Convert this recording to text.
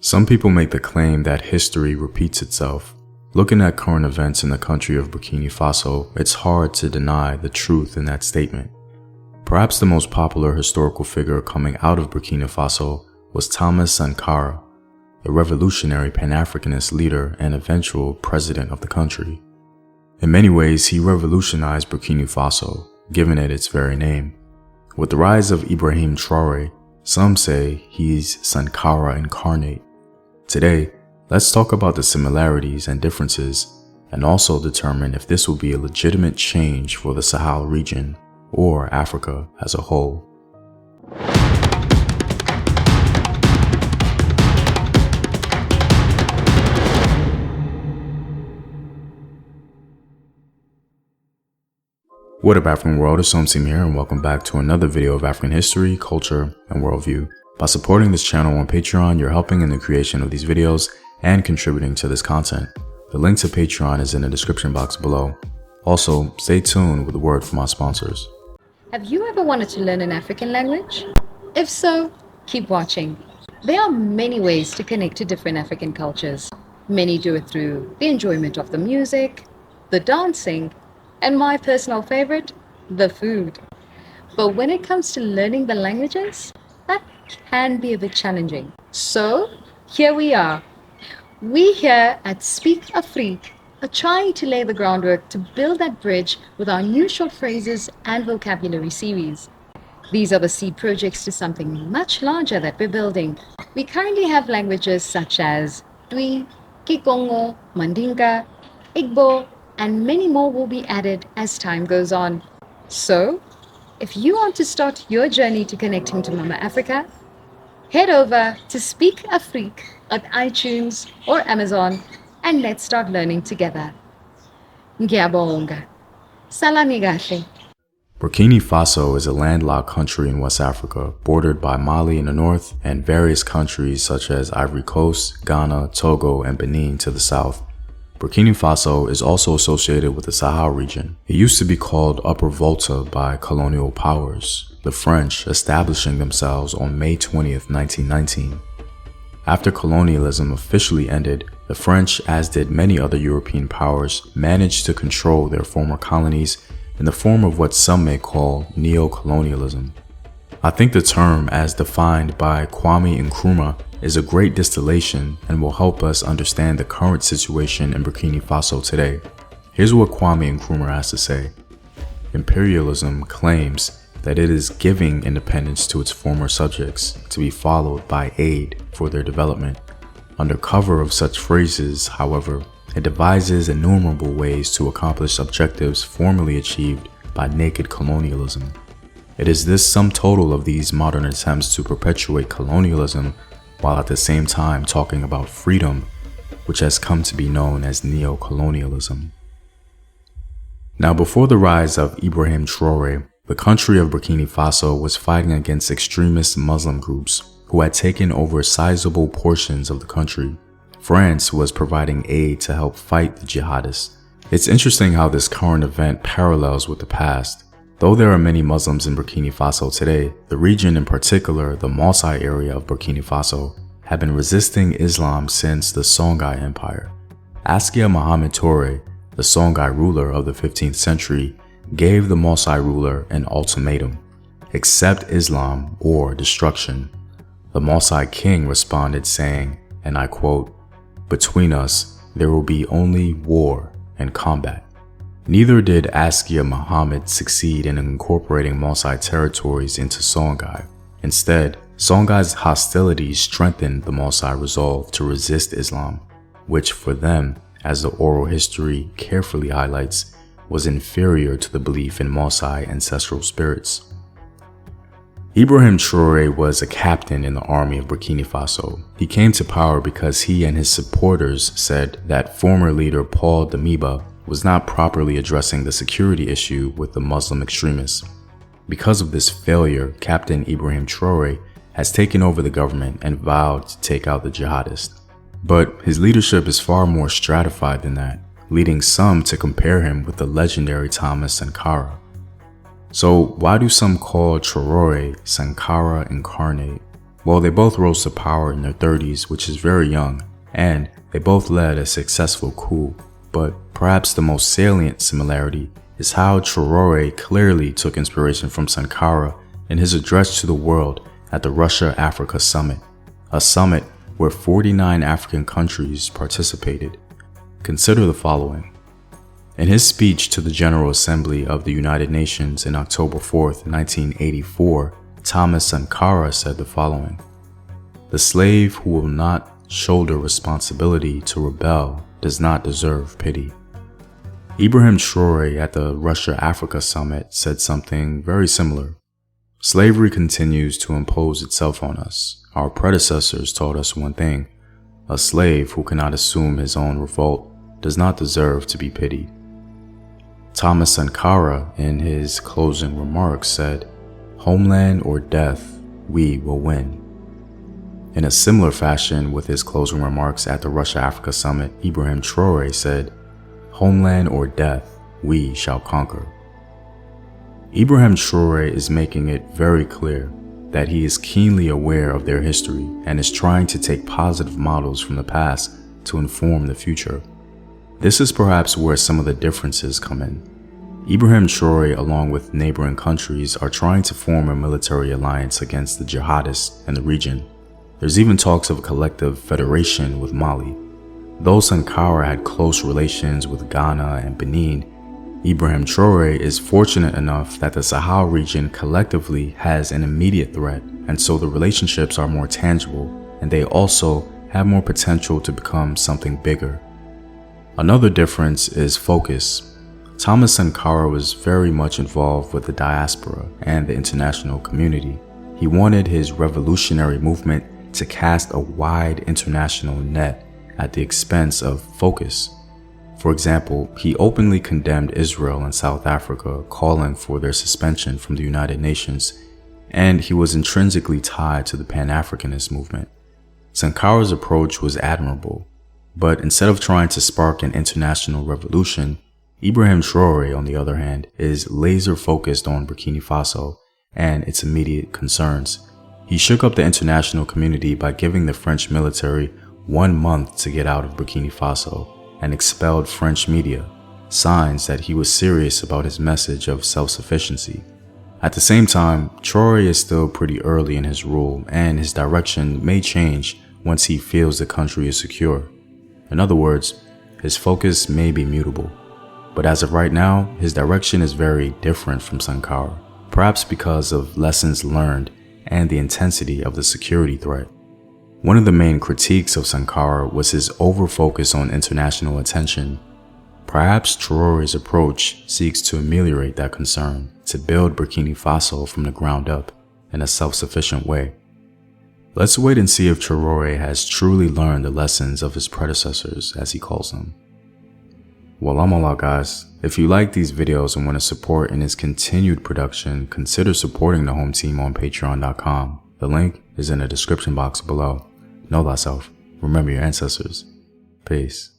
Some people make the claim that history repeats itself. Looking at current events in the country of Burkina Faso, it's hard to deny the truth in that statement. Perhaps the most popular historical figure coming out of Burkina Faso was Thomas Sankara, a revolutionary Pan-Africanist leader and eventual president of the country. In many ways, he revolutionized Burkina Faso, giving it its very name. With the rise of Ibrahim Traoré, some say he's Sankara Incarnate. Today, let's talk about the similarities and differences, and also determine if this will be a legitimate change for the Sahel region or Africa as a whole. What up, African world? It's Somsim here, and welcome back to another video of African history, culture, and worldview. By supporting this channel on Patreon, you're helping in the creation of these videos and contributing to this content. The link to Patreon is in the description box below. Also, stay tuned with a word from our sponsors. Have you ever wanted to learn an African language? If so, keep watching. There are many ways to connect to different African cultures. Many do it through the enjoyment of the music, the dancing, and my personal favorite, the food. But when it comes to learning the languages, that can be a bit challenging. So, here we are. We here at Speak Afrique are trying to lay the groundwork to build that bridge with our new short phrases and vocabulary series. These are the seed projects to something much larger that we're building. We currently have languages such as Twi, Kikongo, Mandinka, Igbo, and many more will be added as time goes on. So, if you want to start your journey to connecting to Mama Africa, head over to Speak Afrique on iTunes or Amazon and let's start learning together. Ngiyabonga. Salami kahle. Burkina Faso is a landlocked country in West Africa, bordered by Mali in the north and various countries such as Ivory Coast, Ghana, Togo, and Benin to the south. Burkina Faso is also associated with the Sahel region. It used to be called Upper Volta by colonial powers, the French establishing themselves on May 20th, 1919. After colonialism officially ended, the French, as did many other European powers, managed to control their former colonies in the form of what some may call neo-colonialism. I think the term, as defined by Kwame Nkrumah, is a great distillation and will help us understand the current situation in Burkina Faso today. Here's what Kwame Nkrumah has to say. Imperialism claims that it is giving independence to its former subjects, to be followed by aid for their development. Under cover of such phrases, however, it devises innumerable ways to accomplish objectives formerly achieved by naked colonialism. It is this sum total of these modern attempts to perpetuate colonialism while at the same time talking about freedom, which has come to be known as neo-colonialism. Now, before the rise of Ibrahim Traoré, the country of Burkina Faso was fighting against extremist Muslim groups who had taken over sizable portions of the country. France was providing aid to help fight the jihadists. It's interesting how this current event parallels with the past. Though there are many Muslims in Burkina Faso today, the region, in particular the Maasai area of Burkina Faso, have been resisting Islam since the Songhai Empire. Askia Mohammed Touré, the Songhai ruler of the 15th century, gave the Maasai ruler an ultimatum: accept Islam or destruction. The Maasai king responded saying, and I quote, "Between us, there will be only war and combat." Neither did Askia Mohammed succeed in incorporating Maasai territories into Songhai. Instead, Songhai's hostilities strengthened the Maasai resolve to resist Islam, which for them, as the oral history carefully highlights, was inferior to the belief in Maasai ancestral spirits. Ibrahim Traoré was a captain in the army of Burkina Faso. He came to power because he and his supporters said that former leader Paul Damiba was not properly addressing the security issue with the Muslim extremists. Because of this failure, Captain Ibrahim Traoré has taken over the government and vowed to take out the jihadists. But his leadership is far more stratified than that, leading some to compare him with the legendary Thomas Sankara. So why do some call Traoré Sankara Incarnate? Well, they both rose to power in their 30s, which is very young, and they both led a successful coup. But perhaps the most salient similarity is how Traoré clearly took inspiration from Sankara in his address to the world at the Russia-Africa Summit, a summit where 49 African countries participated. Consider the following. In his speech to the General Assembly of the United Nations in October 4th, 1984, Thomas Sankara said the following: "The slave who will not shoulder responsibility to rebel does not deserve pity." Ibrahim Traoré at the Russia-Africa Summit said something very similar. Slavery continues to impose itself on us. Our predecessors taught us one thing: a slave who cannot assume his own revolt does not deserve to be pitied. Thomas Sankara, in his closing remarks, said, "Homeland or death, we will win." In a similar fashion, with his closing remarks at the Russia-Africa Summit, Ibrahim Traoré said, "Homeland or death, we shall conquer." Ibrahim Traoré is making it very clear that he is keenly aware of their history and is trying to take positive models from the past to inform the future. This is perhaps where some of the differences come in. Ibrahim Traoré, along with neighboring countries, are trying to form a military alliance against the jihadists in the region. There's even talks of a collective federation with Mali. Though Sankara had close relations with Ghana and Benin, Ibrahim Traoré is fortunate enough that the Sahel region collectively has an immediate threat, and so the relationships are more tangible, and they also have more potential to become something bigger. Another difference is focus. Thomas Sankara was very much involved with the diaspora and the international community. He wanted his revolutionary movement to cast a wide international net at the expense of focus. For example, he openly condemned Israel and South Africa, calling for their suspension from the United Nations, and he was intrinsically tied to the Pan-Africanist movement. Sankara's approach was admirable, but instead of trying to spark an international revolution, Ibrahim Traoré, on the other hand, is laser-focused on Burkina Faso and its immediate concerns. He shook up the international community by giving the French military 1 month to get out of Burkina Faso and expelled French media, signs that he was serious about his message of self-sufficiency. At the same time, Traoré is still pretty early in his rule, and his direction may change once he feels the country is secure. In other words, his focus may be mutable. But as of right now, his direction is very different from Sankara, perhaps because of lessons learned and the intensity of the security threat. One of the main critiques of Sankara was his over-focus on international attention. Perhaps Traoré's approach seeks to ameliorate that concern, to build Burkina Faso from the ground up in a self-sufficient way. Let's wait and see if Traoré has truly learned the lessons of his predecessors, as he calls them. Well, I'm all out, guys. If you like these videos and want to support in his continued production, consider supporting the home team on patreon.com. The link is in the description box below. Know thyself. Remember your ancestors. Peace.